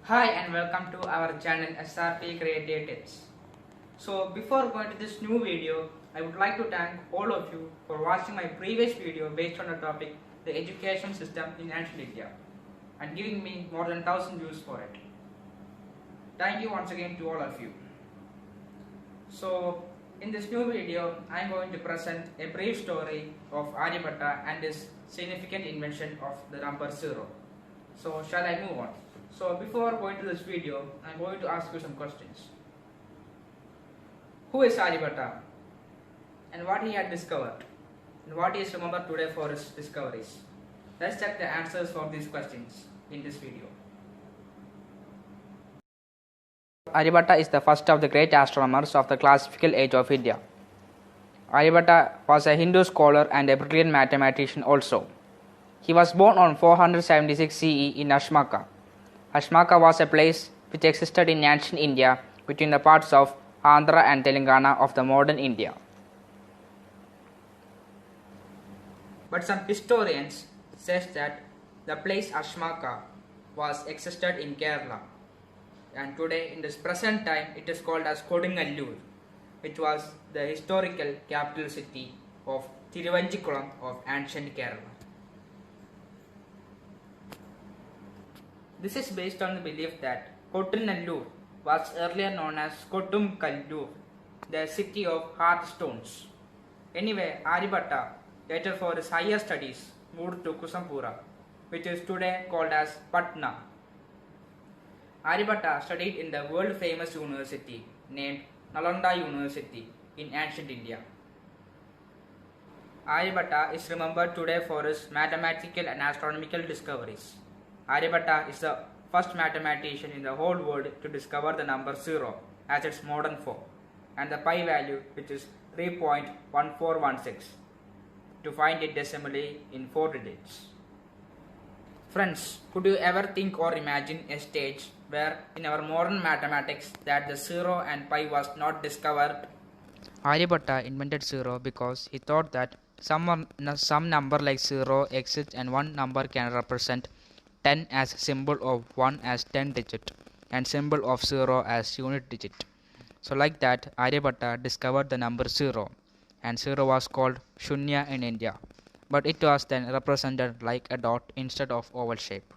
Hi and welcome to our channel SRP Creative Tips. So before going to this new video, I would like to thank all of you for watching my previous video based on the topic the education system in ancient India and giving me more than 1000 views for it. Thank you once again to all of you. So in this new video, I am going to present a brief story of Aryabhatta and his significant invention of the number 0. So shall I move on? So before going to this video, I am going to ask you some questions. Who is Aryabhatta? And what he had discovered? And what he is remembered today for his discoveries? Let's check the answers for these questions in this video. Aryabhatta is the first of the great astronomers of the classical age of India. Aryabhatta was a Hindu scholar and a brilliant mathematician also. He was born on 476 CE in Ashmaka. Ashmaka was a place which existed in ancient India between the parts of Andhra and Telangana of the modern India. But some historians say that the place Ashmaka was existed in Kerala, and today in this present time it is called as Kodungallur, which was the historical capital city of Thiruvanchikkulam of ancient Kerala. This is based on the belief that Kodungallur was earlier known as Kodungallur, the city of heart stones. Anyway, Aryabhatta, later for his higher studies, moved to Kusampura, which is today called as Patna. Aryabhatta studied in the world famous university named Nalanda University in ancient India. Aryabhatta is remembered today for his mathematical and astronomical discoveries. Aryabhatta is the first mathematician in the whole world to discover the number 0 as its modern form and the pi value, which is 3.1416, to find it decimally in 4 digits. Friends, could you ever think or imagine a stage where in our modern mathematics that the 0 and pi was not discovered? Aryabhatta invented 0 because he thought that some number like 0 exists and one number can represent 10 as symbol of 1 as 10 digit and symbol of 0 as unit digit. So like that, Aryabhatta discovered the number 0, and 0 was called Shunya in India, but it was then represented like a dot instead of oval shape.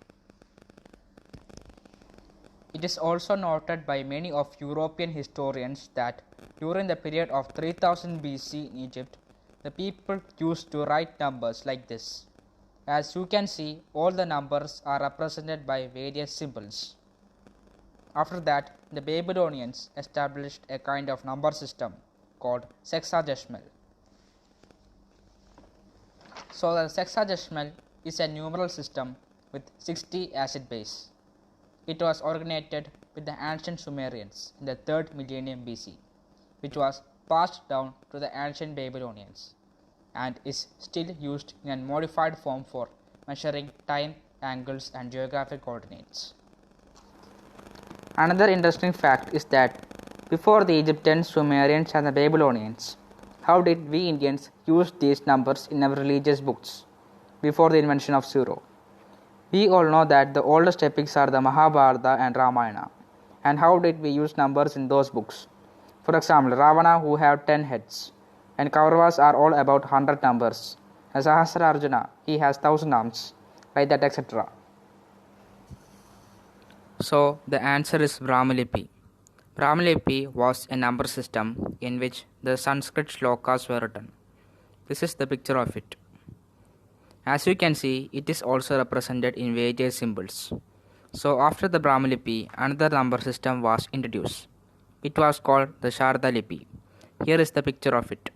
It is also noted by many of European historians that during the period of 3000 BC in Egypt, the people used to write numbers like this. As you can see, all the numbers are represented by various symbols. After that, the Babylonians established a kind of number system called sexagesimal. So the sexagesimal is a numeral system with 60 as its base. It was originated with the ancient Sumerians in the 3rd millennium BC, which was passed down to the ancient Babylonians, and is still used in a modified form for measuring time, angles, and geographic coordinates. Another interesting fact is that before the Egyptians, Sumerians, and the Babylonians, how did we Indians use these numbers in our religious books before the invention of 0? We all know that the oldest epics are the Mahabharata and Ramayana, and how did we use numbers in those books? For example, Ravana, who have 10 heads, and Kauravas are all about 100 numbers. As Sahasra Arjuna, he has 1000 arms, like that, etc. So the answer is Brahmalipi. Brahmalipi was a number system in which the Sanskrit shlokas were written. This is the picture of it. As you can see, it is also represented in various symbols. So after the Brahmalipi, another number system was introduced. It was called the Sharda Lipi. Here is the picture of it.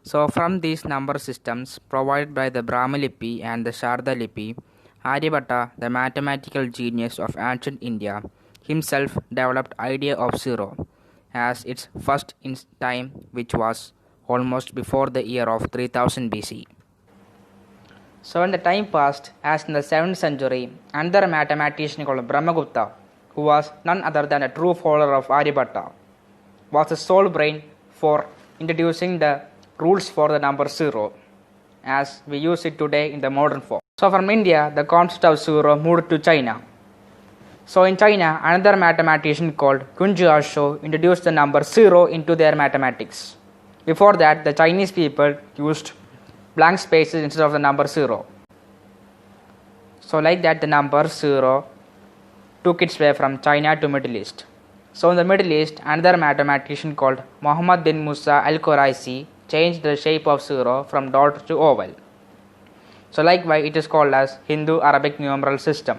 So from these number systems provided by the Brahmalipi and the Sharda Lipi, Aryabhatta, the mathematical genius of ancient India, himself developed idea of 0 as its first in time, which was almost before the year of 3000 BC. So when the time passed, as in the 7th century, another mathematician called Brahmagupta, who was none other than a true follower of Aryabhatta, was the sole brain for introducing the rules for the number 0 as we use it today in the modern form. So from India, the concept of 0 moved to China. So in China, another mathematician called Kunjiashou introduced the number 0 into their mathematics. Before that, the Chinese people used blank spaces instead of the number 0. So like that, the number 0 took its way from China to Middle East. So in the Middle East, another mathematician called Muhammad bin Musa al-Quraisi changed the shape of 0 from dot to oval. So likewise, it is called as Hindu-Arabic numeral system.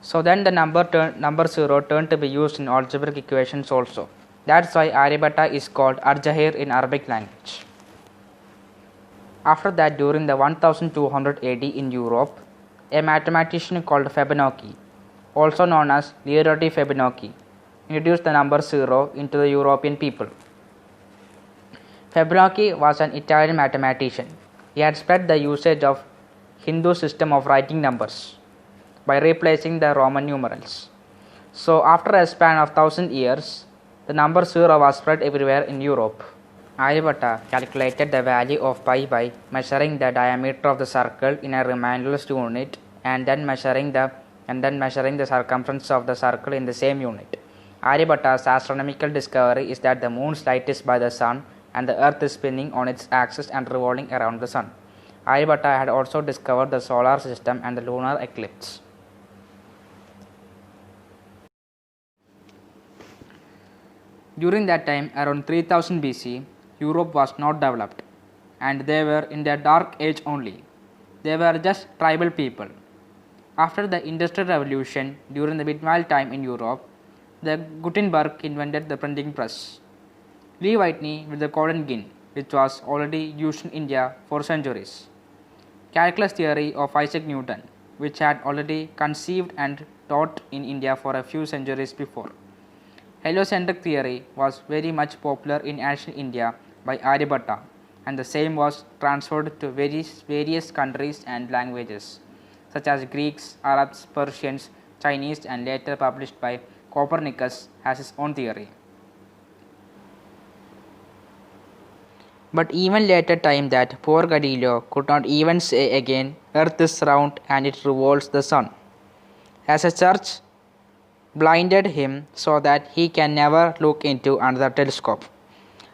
So then the number 0 turned to be used in algebraic equations also. That's why Aryabhatta is called Arjahir in Arabic language. After that, during the 1200 AD in Europe, a mathematician called Fibonacci, also known as Leonardo Fibonacci, introduced the number 0 into the European people. Fibonacci was an Italian mathematician. He had spread the usage of Hindu system of writing numbers by replacing the Roman numerals. So after a span of 1000 years, the number 0 was spread everywhere in Europe. Aryabhatta calculated the value of pi by measuring the diameter of the circle in a remainderless unit and then measuring the circumference of the circle in the same unit. Aryabhatta's astronomical discovery is that the moon's light is by the sun and the earth is spinning on its axis and revolving around the sun. Aryabhatta had also discovered the solar system and the lunar eclipse. During that time, around 3000 BC, Europe was not developed and they were in their dark age only. They were just tribal people. After the Industrial Revolution, during the medieval time in Europe, the Gutenberg invented the printing press. Lee Whitney with the cotton gin, which was already used in India for centuries. Calculus theory of Isaac Newton, which had already conceived and taught in India for a few centuries before. Heliocentric theory was very much popular in ancient India by Aryabhatta, and the same was transferred to various countries and languages such as Greeks, Arabs, Persians, Chinese, and later published by Copernicus as his own theory. But even later time that poor Galileo could not even say again, Earth is round and it revolves the sun. As a church blinded him so that he can never look into another telescope.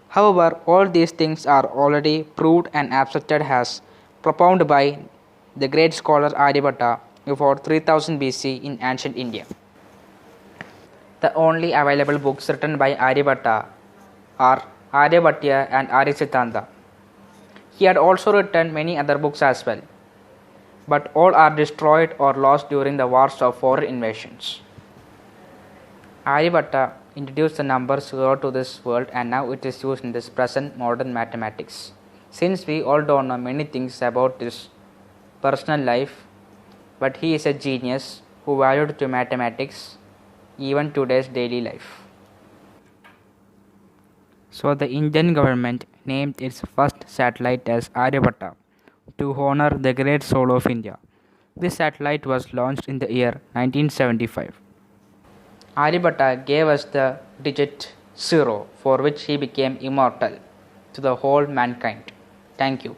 However, all these things are already proved and accepted as propounded by the great scholar Aryabhatta before 3000 BC in ancient India. The only available books written by Aryabhatta are Aryabhatiya and Arya. He had also written many other books as well, but all are destroyed or lost during the wars of foreign invasions. Aryabhatta introduced the number 0 to this world and now it is used in this present modern mathematics. Since we all don't know many things about his personal life, but he is a genius who valued to mathematics even today's daily life. So the Indian government named its first satellite as Aryabhatta to honor the great soul of India. This satellite was launched in the year 1975. Aryabhatta gave us the digit 0 for which he became immortal to the whole mankind. Thank you.